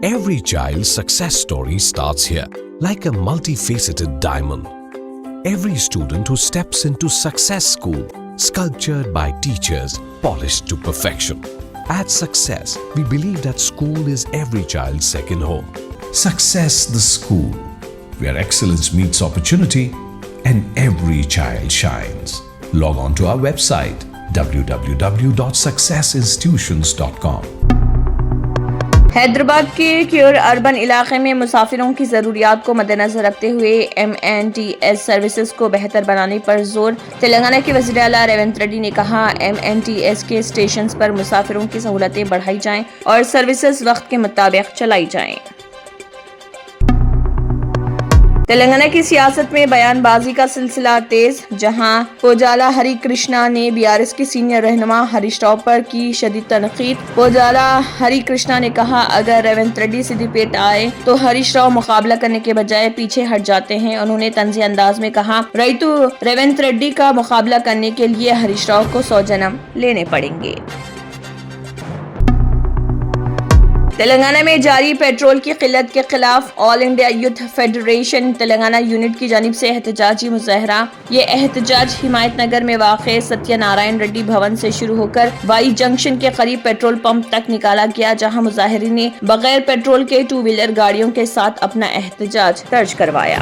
Every child's success story starts here, like a multifaceted diamond. Every student who steps into Success School, sculptured by teachers, polished to perfection. At Success, we believe that school is every child's second home. Success the School, where excellence meets opportunity and every child shines. Log on to our website www.successinstitutions.com. Hyderabad کے cure urban علاقے میں مسافروں کی ضروریات کو مد نظر رکھتے ہوئے MNTS سروسز کو بہتر بنانے پر زور. تلنگانہ کے وزیر اعلیٰ ریونت ریڈی نے کہا MNTS کے اسٹیشنز پر مسافروں کی سہولتیں بڑھائی جائیں اور سروسز وقت کے مطابق چلائی جائیں. تلنگانہ کی سیاست میں بیان بازی کا سلسلہ تیز، جہاں پوجالا ہری کرشنا نے BRS کے سینئر رہنما ہریش راؤ پر کی شدید تنقید. پوجالا ہری کرشنا نے کہا اگر ریونت ریڈی سدھی پیٹ آئے تو ہریش راؤ مقابلہ کرنے کے بجائے پیچھے ہٹ جاتے ہیں. انہوں نے طنزی انداز میں کہا ریتو ریونت ریڈی کا مقابلہ کرنے کے لیے ہریش راؤ کو 100 جنم لینے پڑیں گے. تلنگانہ میں جاری پیٹرول کی قلت کے خلاف all India youth federation Telangana unit کی جانب سے احتجاجی مظاہرہ. یہ احتجاج ہمایت نگر میں واقع ستیہ نارائن ریڈی بھون سے شروع ہو کر وائی جنکشن کے قریب پیٹرول پمپ تک نکالا گیا، جہاں مظاہرین نے بغیر پیٹرول کے 2 ویلر گاڑیوں کے ساتھ اپنا احتجاج درج کروایا.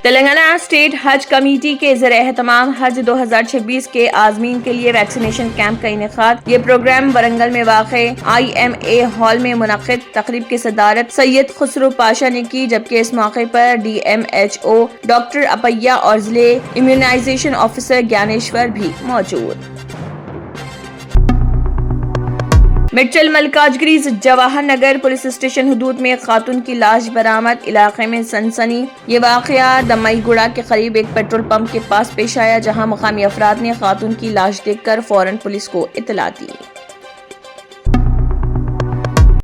تلنگانہ اسٹیٹ حج کمیٹی کے زیر اہتمام حج 2026 کے عازمین کے لیے ویکسینیشن کیمپ کا انعقاد. یہ پروگرام ورنگل میں واقع IMA ہال میں منعقد. تقریب کی صدارت سید خسرو پاشا نے کی، جبکہ اس موقع پر DMHO ڈاکٹر اپیا اور ضلع امیونائزیشن آفیسر گیانیشور بھی موجود. مٹل ملکاجگری جواہر نگر پولیس اسٹیشن حدود میں ایک خاتون کی لاش برآمد. علاقے میں سنسنی. یہ واقعہ دمائی گوڑا کے قریب ایک پیٹرول پمپ کے پاس پیش آیا، جہاں مقامی افراد نے خاتون کی لاش دیکھ کر فوراً پولیس کو اطلاع دی.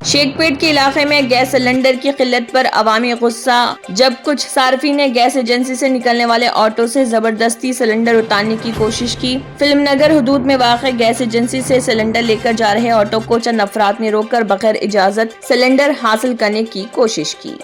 شیخ پیٹ کے علاقے میں گیس سلنڈر کی قلت پر عوامی غصہ، جب کچھ صارفین نے گیس ایجنسی سے نکلنے والے آٹو سے زبردستی سلنڈر اتارنے کی کوشش کی. فلم نگر حدود میں واقع گیس ایجنسی سے سلنڈر لے کر جا رہے آٹو کو چند افراد نے روک کر بغیر اجازت سلنڈر حاصل کرنے کی کوشش کی.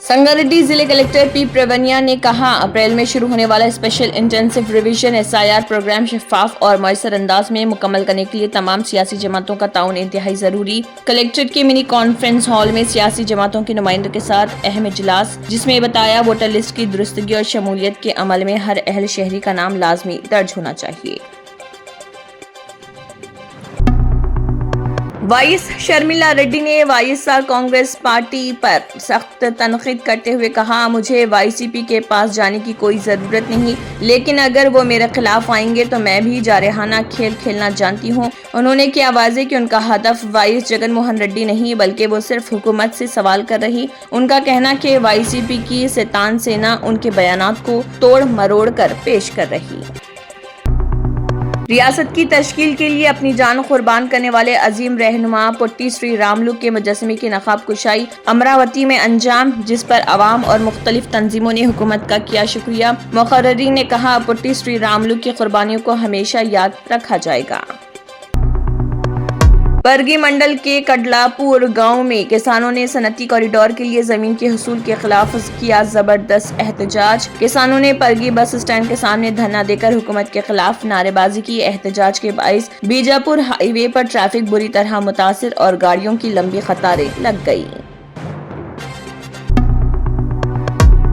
سنگاریڈی ضلع کلکٹر P پرونیا نے کہا اپریل میں شروع ہونے والا special intensive revision SIR programme شفاف اور مؤثر انداز میں مکمل کرنے کے لیے تمام سیاسی جماعتوں کا تعاون انتہائی ضروری. کلکٹریٹ کے منی کانفرنس ہال میں سیاسی جماعتوں کے نمائندوں کے ساتھ اہم اجلاس، جس میں بتایا ووٹر لسٹ کی درستگی اور شمولیت کے عمل میں ہر اہل شہری کا نام لازمی درج ہونا چاہیے. وائس شرمیلا ریڈی نے YSR کانگریس پارٹی پر سخت تنقید کرتے ہوئے کہا مجھے YCP کے پاس جانے کی کوئی ضرورت نہیں، لیکن اگر وہ میرے خلاف آئیں گے تو میں بھی جارحانہ کھیل کھیلنا جانتی ہوں. انہوں نے کیا واضح کہ ان کا ہدف وائس جگن موہن ریڈی نہیں، بلکہ وہ صرف حکومت سے سوال کر رہی. ان کا کہنا کہ YCP کی شیطان سینا ان کے بیانات کو توڑ مروڑ کر پیش کر رہی. ریاست کی تشکیل کے لیے اپنی جان قربان کرنے والے عظیم رہنما پٹی سری راملو کے مجسمے کی نقاب کشائی امراوتی میں انجام، جس پر عوام اور مختلف تنظیموں نے حکومت کا کیا شکریہ. مقررین نے کہا پٹی سری راملو کی قربانیوں کو ہمیشہ یاد رکھا جائے گا. برگی منڈل کے کڈلاپور گاؤں میں کسانوں نے صنعتی کوریڈور کے لیے زمین کے حصول کے خلاف کیا زبردست احتجاج. کسانوں نے پرگی بس اسٹینڈ کے سامنے دھرنا دے کر حکومت کے خلاف نعرے بازی کی. احتجاج کے باعث بیجاپور ہائی وے پر ٹریفک بری طرح متاثر اور گاڑیوں کی لمبی قطاریں لگ گئی.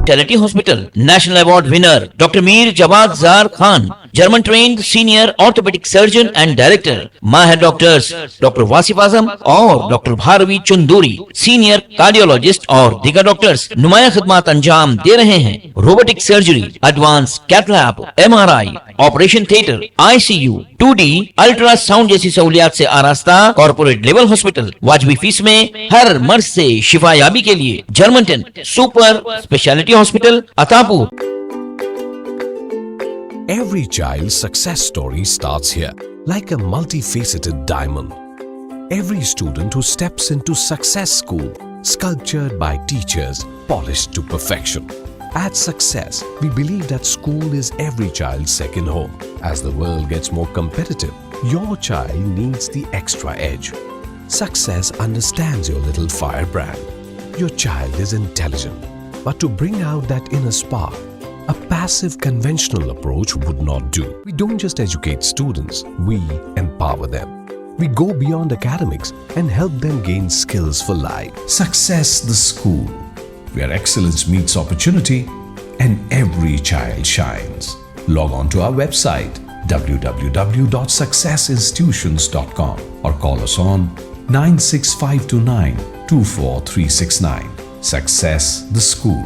Charity hospital national award winner doctor Mir Jawad Zar Khan, German trained senior orthopaedic surgeon and director. ماہر ڈاکٹرز ڈاکٹر واصف اعظم اور doctor Bharavi Chanduri, senior cardiologist اور دیگر ڈاکٹرز نمایاں خدمات انجام دے رہے ہیں. Robotic surgery, advance cath lab, MRI، operation theatre, ICU، 2D ultrasound جیسی سہولیات سے آراستہ کارپوریٹ لیول ہاسپٹل. واجبی فیس میں ہر مرض سے شفا یابی کے لیے German ton super speciality hospital Attapur. Every child's success story starts here, like a multifaceted diamond. Every student who steps into Success School, sculptured by teachers, polished to perfection. At Success, we believe that school is every child's second home. As the world gets more competitive, your child needs the extra edge. Success understands your little firebrand. Your child is intelligent, but to bring out that inner spark, a passive conventional approach would not do. We don't just educate students, we empower them. We go beyond academics and help them gain skills for life. Success the School, where excellence meets opportunity and every child shines. Log on to our website www.successinstitutions.com or call us on 96529 24369. Success the School.